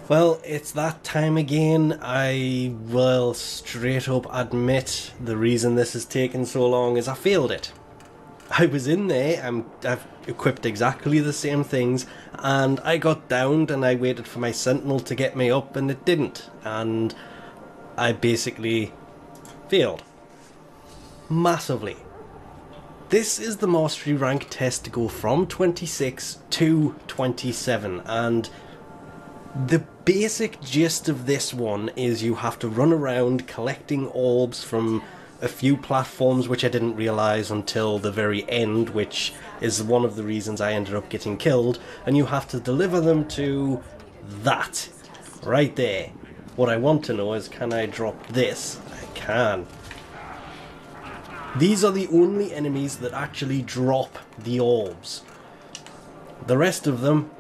Well, it's that time again. I will straight up admit the reason this has taken so long is I failed it. I was in there, I've equipped exactly the same things, and I got downed and I waited for my sentinel to get me up and it didn't. And I basically failed. Massively. This is the mastery rank test to go from 26 to 27, and the basic gist of this one is you have to run around collecting orbs from a few platforms, which I didn't realise until the very end, which is one of the reasons I ended up getting killed, and you have to deliver them to that, right there. What I want to know is, can I drop this? I can. These are the only enemies that actually drop the orbs. The rest of them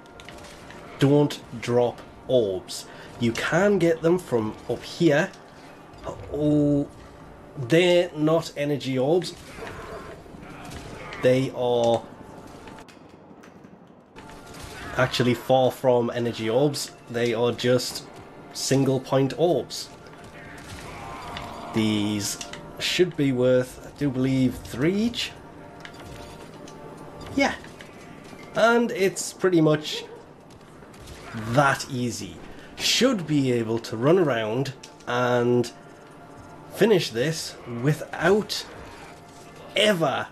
don't drop orbs. You can get them from up here. Oh, they're not energy orbs. They are actually far from energy orbs. They are just single point orbs. These should be worth, I do believe, 3 each. Yeah. And it's pretty much that easy. Should be able to run around and finish this without ever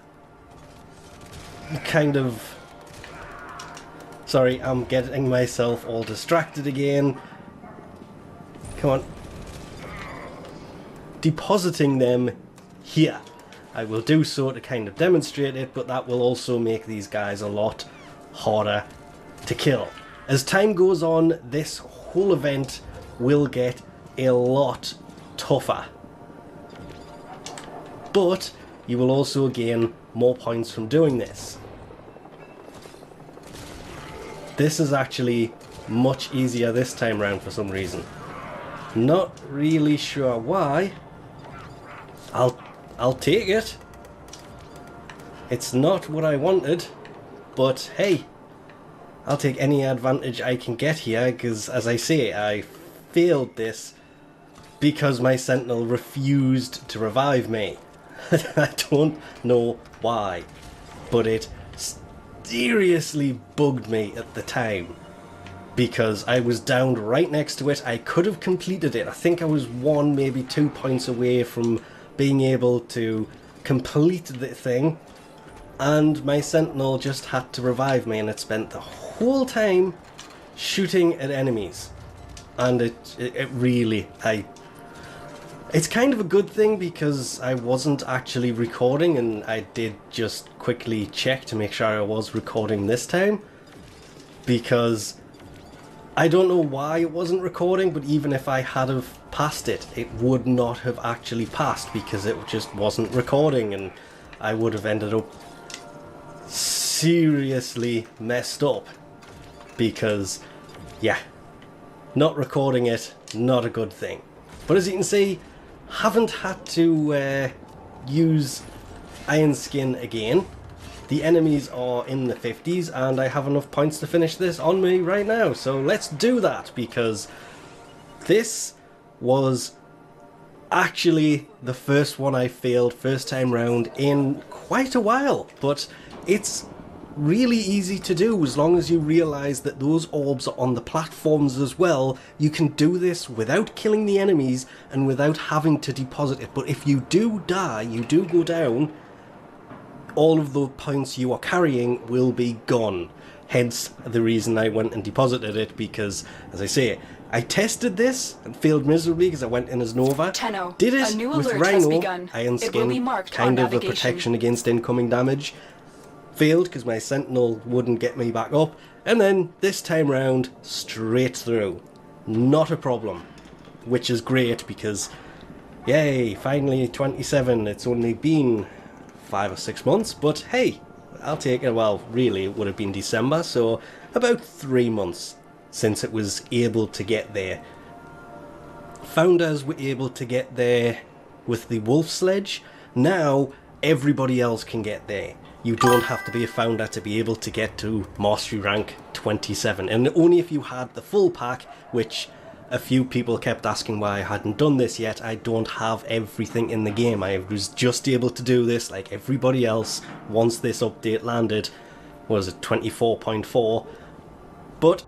kind of... Sorry, I'm getting myself all distracted again. Come on. Depositing them here. I will do so to kind of demonstrate it, but that will also make these guys a lot harder to kill. As time goes on, this whole event will get a lot tougher. But you will also gain more points from doing this. This is actually much easier this time round for some reason. Not really sure why. I'll take it. It's not what I wanted, but hey, I'll take any advantage I can get here, because as I say, I failed this because my sentinel refused to revive me. I don't know why, but it seriously bugged me at the time because I was downed right next to it. I could have completed it. I think I was 1, maybe 2 points away from being able to complete the thing, and my sentinel just had to revive me, and it spent the whole time shooting at enemies. And it really, it's kind of a good thing because I wasn't actually recording, and I did just quickly check to make sure I was recording this time, because I don't know why it wasn't recording, but even if I had have passed it, it would not have actually passed because it just wasn't recording, and I would have ended up seriously messed up because, yeah, not recording it, not a good thing. But as you can see, haven't had to use Iron Skin again. The enemies are in the 50s, and I have enough points to finish this on me right now. So let's do that, because this was actually the first one I failed first time round in quite a while. But it's really easy to do as long as you realise that those orbs are on the platforms as well. You can do this without killing the enemies and without having to deposit it. But if you do die, you do go down, all of the points you are carrying will be gone. Hence the reason I went and deposited it, because, as I say, I tested this and failed miserably because I went in as Nova. Did it a new with alert Rhino, has begun. Iron It will be Skin, marked kind on of a navigation. protection against incoming damage. Failed because my sentinel wouldn't get me back up, and then this time round, straight through. Not a problem. Which is great because, yay, finally 27. It's only been 5 or 6 months, but hey, I'll take it. Well, really, it would have been December, so about 3 months since it was able to get there. Founders were able to get there with the wolf sledge. Now everybody else can get there. You don't have to be a founder to be able to get to mastery rank 27, and only if you had the full pack, which a few people kept asking why I hadn't done this yet. I don't have everything in the game. I was just able to do this like everybody else once this update landed. Was it 24.4? But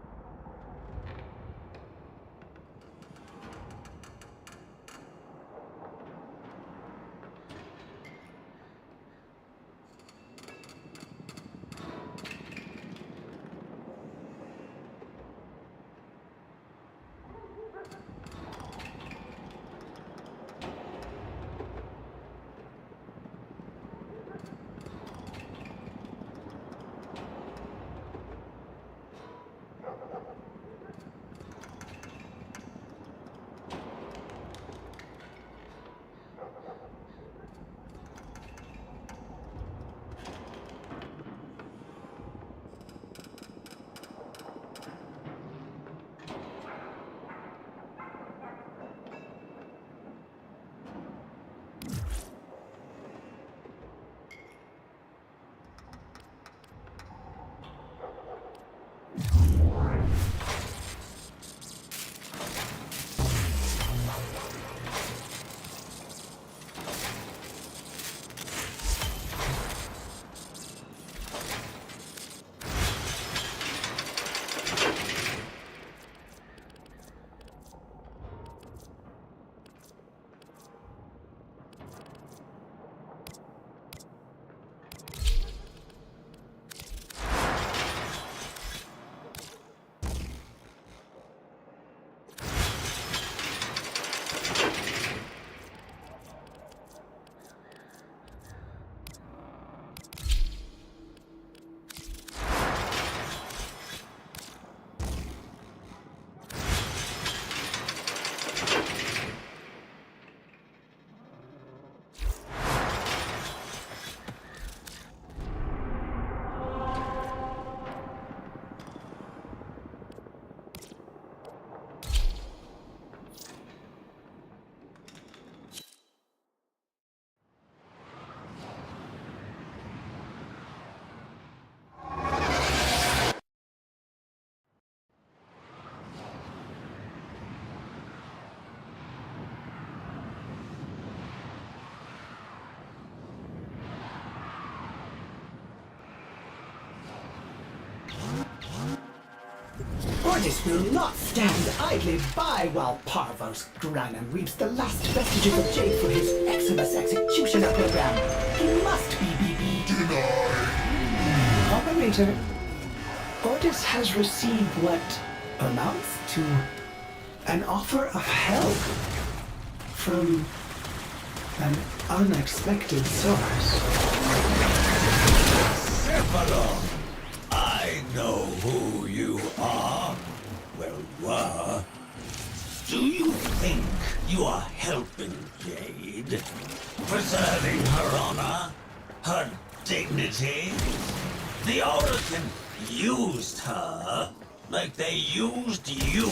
Ordis will not stand idly by while Parvos Granum reaps the last vestiges of Jade for his Eximus executioner program. He must be BB. Denied. Operator, Ordis has received what amounts to an offer of help from an unexpected source. Cephalon! I know who you are. Well, were. Do you think you are helping Jade? Preserving her honor? Her dignity? The Oracle used her like they used you.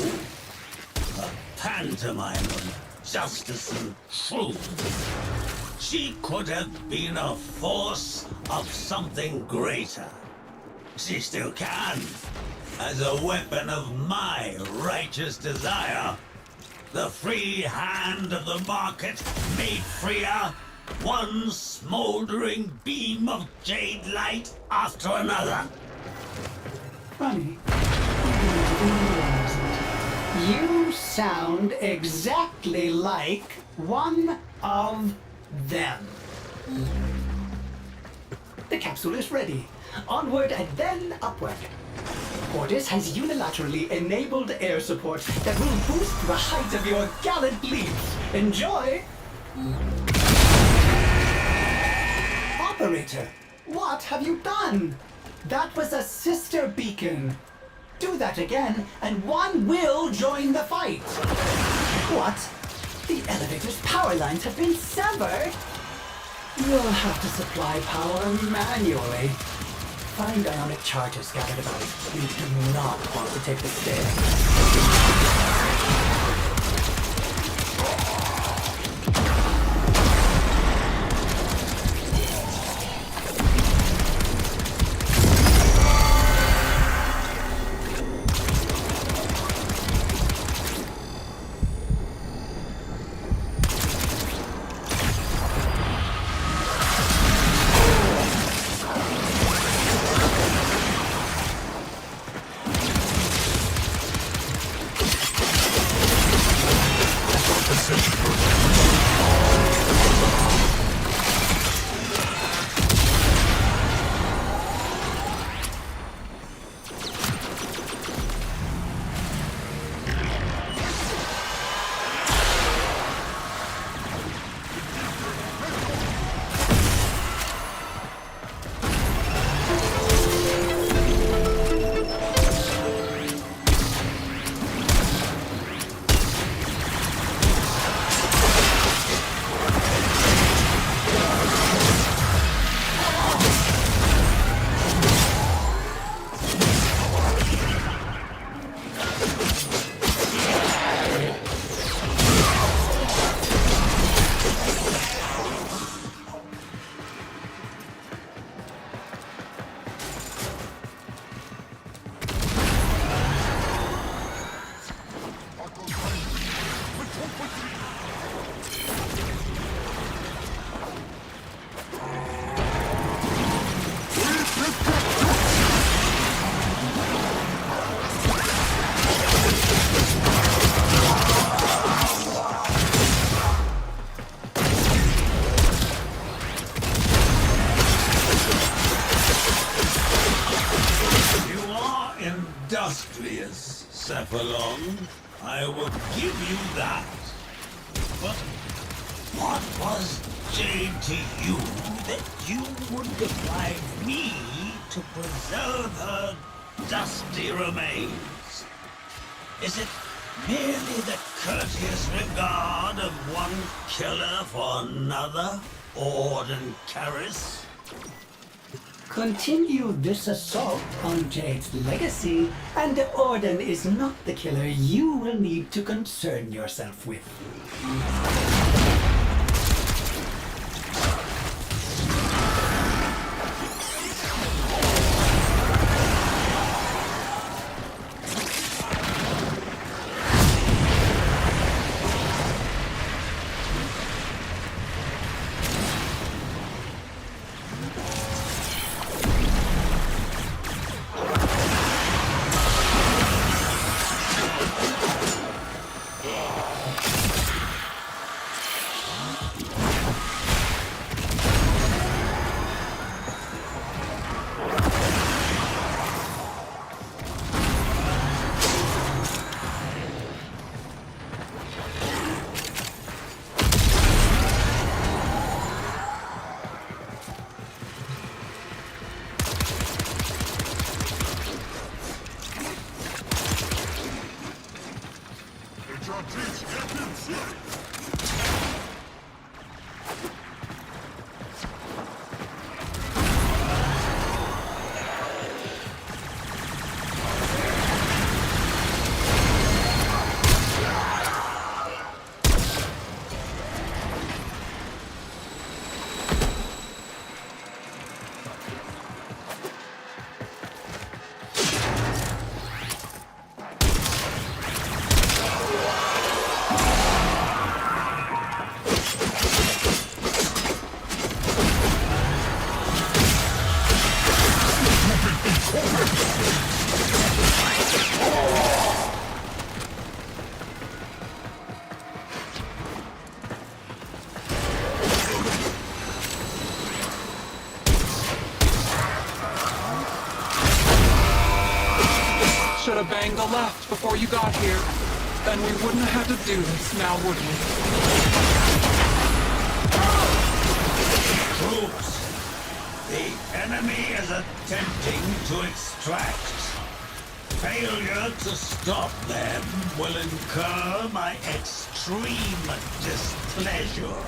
A pantomime of justice and truth. She could have been a force of something greater. She still can, as a weapon of my righteous desire. The free hand of the market made freer, one smoldering beam of jade light after another. Funny. You sound exactly like one of them. The capsule is ready. Onward and then upward. Ordis has unilaterally enabled air support that will boost the height of your gallant leaps. Enjoy! Operator, what have you done? That was a sister beacon. Do that again, and one will join the fight. What? The elevator's power lines have been severed? You'll have to supply power manually. Find ionic charges scattered about. You do not want to take the stairs. for long. I will give you that. But what was Jade to you that you would deprive me to preserve her dusty remains? Is it merely the courteous regard of one killer for another, Ord and Karis? Continue this assault on Jade's legacy, and Orden is not the killer you will need to concern yourself with. Should have banged the left before you got here. Then we wouldn't have had to do this now, would we? Troops! The enemy is attempting to extract. Failure to stop them will incur my extreme displeasure.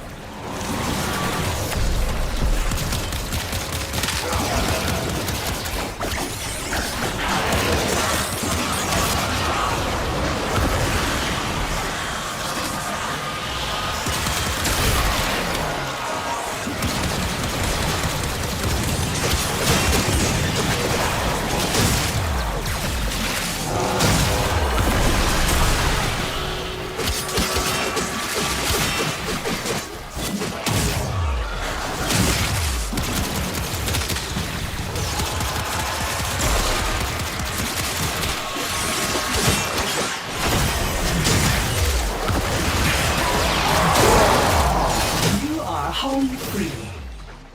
Home free.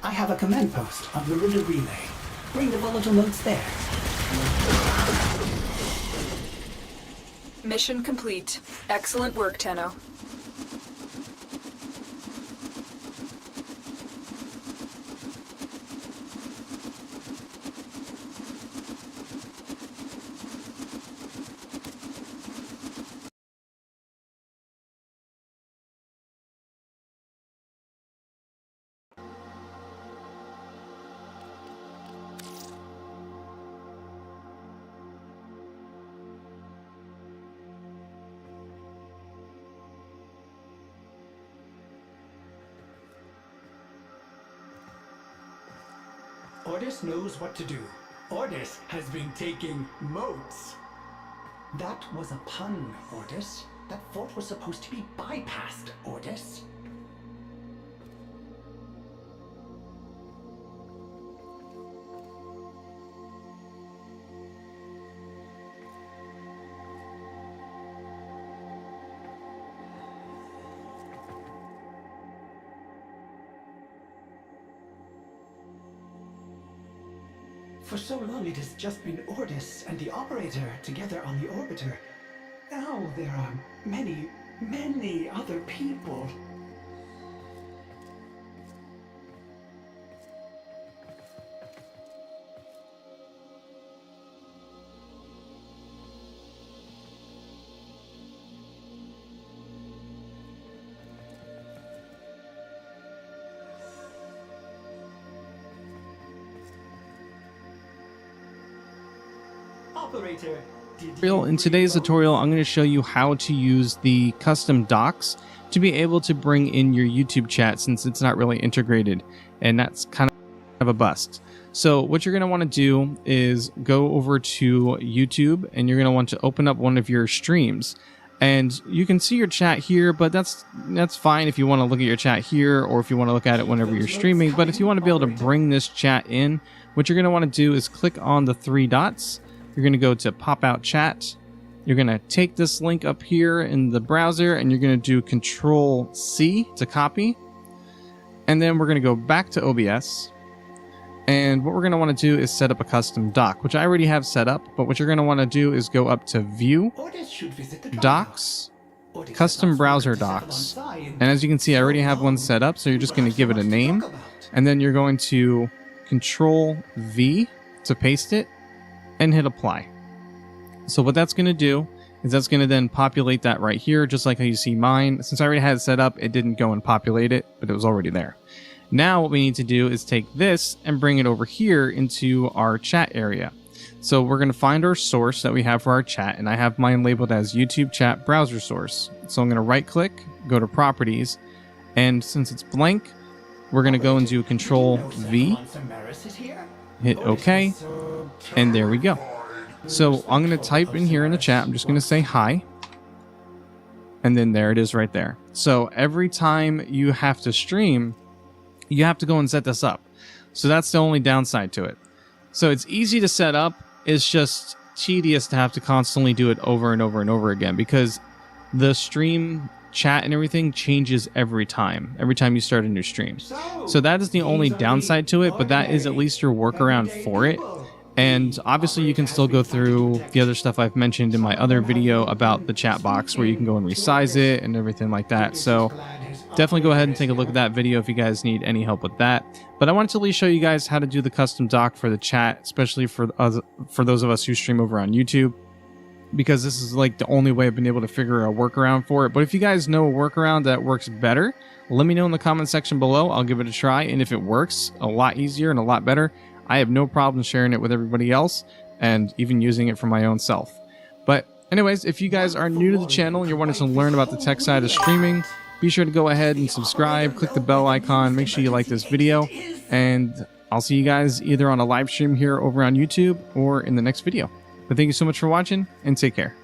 I have a command post on the river relay. Bring the volatile notes there. Mission complete. Excellent work, Tenno. Ordis knows what to do. Ordis has been taking notes. That was a pun, Ordis. That fort was supposed to be bypassed, Ordis. For so long it has just been Ordis and the operator together on the orbiter. Now there are many, many other people. Operator, In today's tutorial, I'm going to show you how to use the custom docs to be able to bring in your YouTube chat, since it's not really integrated, and that's kind of a bust. So what you're going to want to do is go over to YouTube, and you're going to want to open up one of your streams. And you can see your chat here, but that's fine if you want to look at your chat here, or if you want to look at it whenever you're streaming. But if you want to be able to bring this chat in, what you're going to want to do is click on the three dots. You're going to go to pop out chat. You're going to take this link up here in the browser, and you're going to do Control C to copy. And then we're going to go back to OBS. And what we're going to want to do is set up a custom doc, which I already have set up. But what you're going to want to do is go up to View, Docs, Custom Browser Docs. And as you can see, I already have one set up. So you're just going to give it a name. And then you're going to Control V to paste it and hit apply. So what that's going to do is that's going to then populate that right here, just like how you see mine. Since I already had it set up, it didn't go and populate it, but it was already there. Now what we need to do is take this and bring it over here into our chat area. So we're going to find our source that we have for our chat, and I have mine labeled as YouTube chat browser source. So I'm going to right click, go to properties, and since it's blank, we're going to go and do Control V, hit OK, and there we go. So I'm going to type in here in the chat, I'm just going to say hi, and then there it is right there. So every time you have to stream, you have to go and set this up. So that's the only downside to it. So it's easy to set up, it's just tedious to have to constantly do it over and over and over again, because the stream chat and everything changes every time you start a new stream. So that is the only downside to it, but that is at least your workaround for it. And obviously you can still go through the other stuff I've mentioned in my other video about the chat box, where you can go and resize it and everything like that. So definitely go ahead and take a look at that video if you guys need any help with that. But I wanted to at least show you guys how to do the custom doc for the chat, especially for those of us who stream over on YouTube, because this is like the only way I've been able to figure a workaround for it. But if you guys know a workaround that works better, let me know in the comment section below. I'll give it a try, and if it works a lot easier and a lot better, I have no problem sharing it with everybody else and even using it for my own self. But anyways, if you guys are new to the channel and you're wanting to learn about the tech side of streaming, be sure to go ahead and subscribe, click the bell icon, make sure you like this video, and I'll see you guys either on a live stream here over on YouTube or in the next video. But thank you so much for watching, and take care.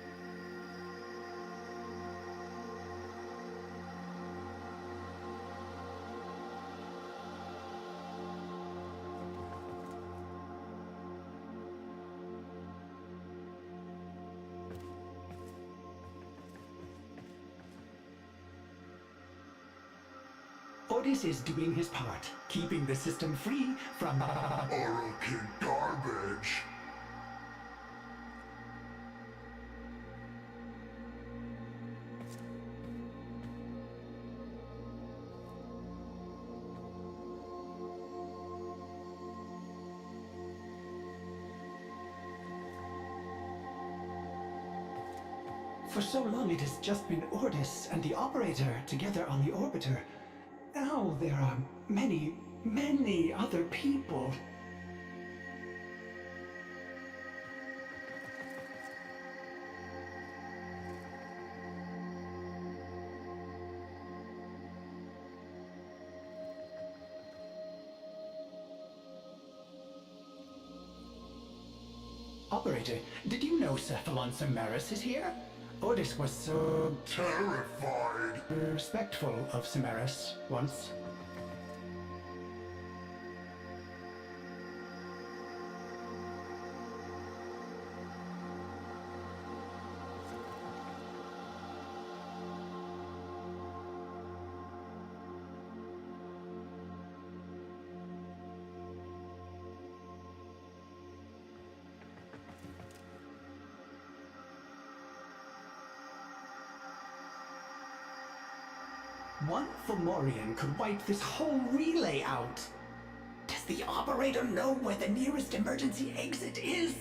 Otis is doing his part, keeping the system free from oral kid garbage. For so long it has just been Ordis and the operator together on the orbiter. Now there are many, many other people. Operator, did you know Cephalon Samaris is here? Ordis was so Terrified. respectful of Samaris once. One Fomorian could wipe this whole relay out. Does the operator know where the nearest emergency exit is?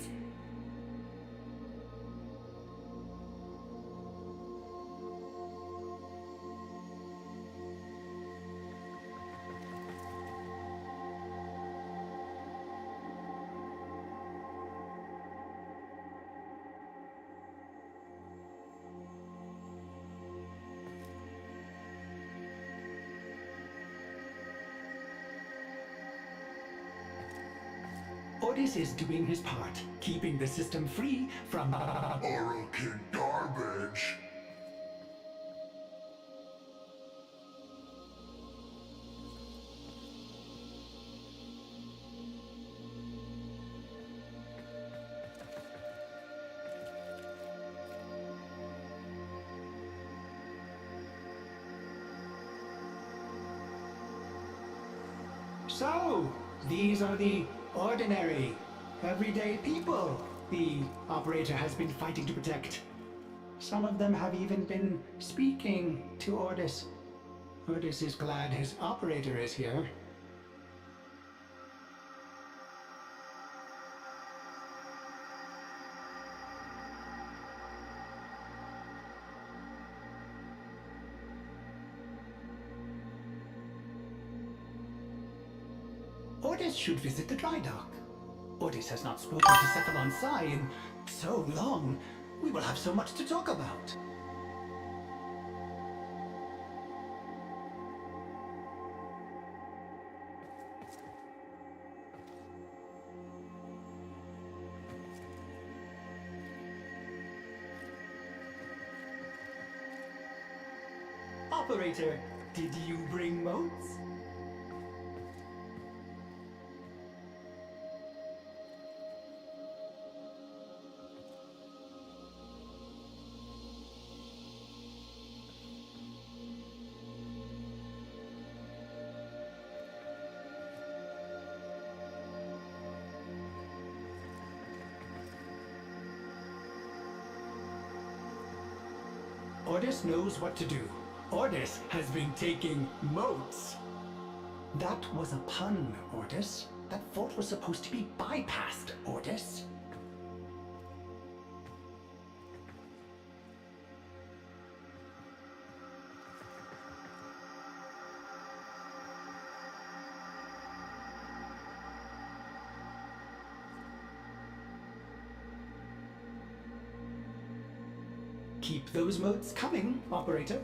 Otis is doing his part, keeping the system free from Orokin garbage. So, these are the ordinary, everyday people the operator has been fighting to protect. Some of them have even been speaking to Ordis. Ordis is glad his operator is here. Ordis should visit the dry dock. Ordis has not spoken to Cephalon Psi in so long. We will have so much to talk about. Operator, did you bring motes? Ordis knows what to do. Ordis has been taking motes. That was a pun, Ordis. That vault was supposed to be bypassed, Ordis. Keep those motes coming, operator.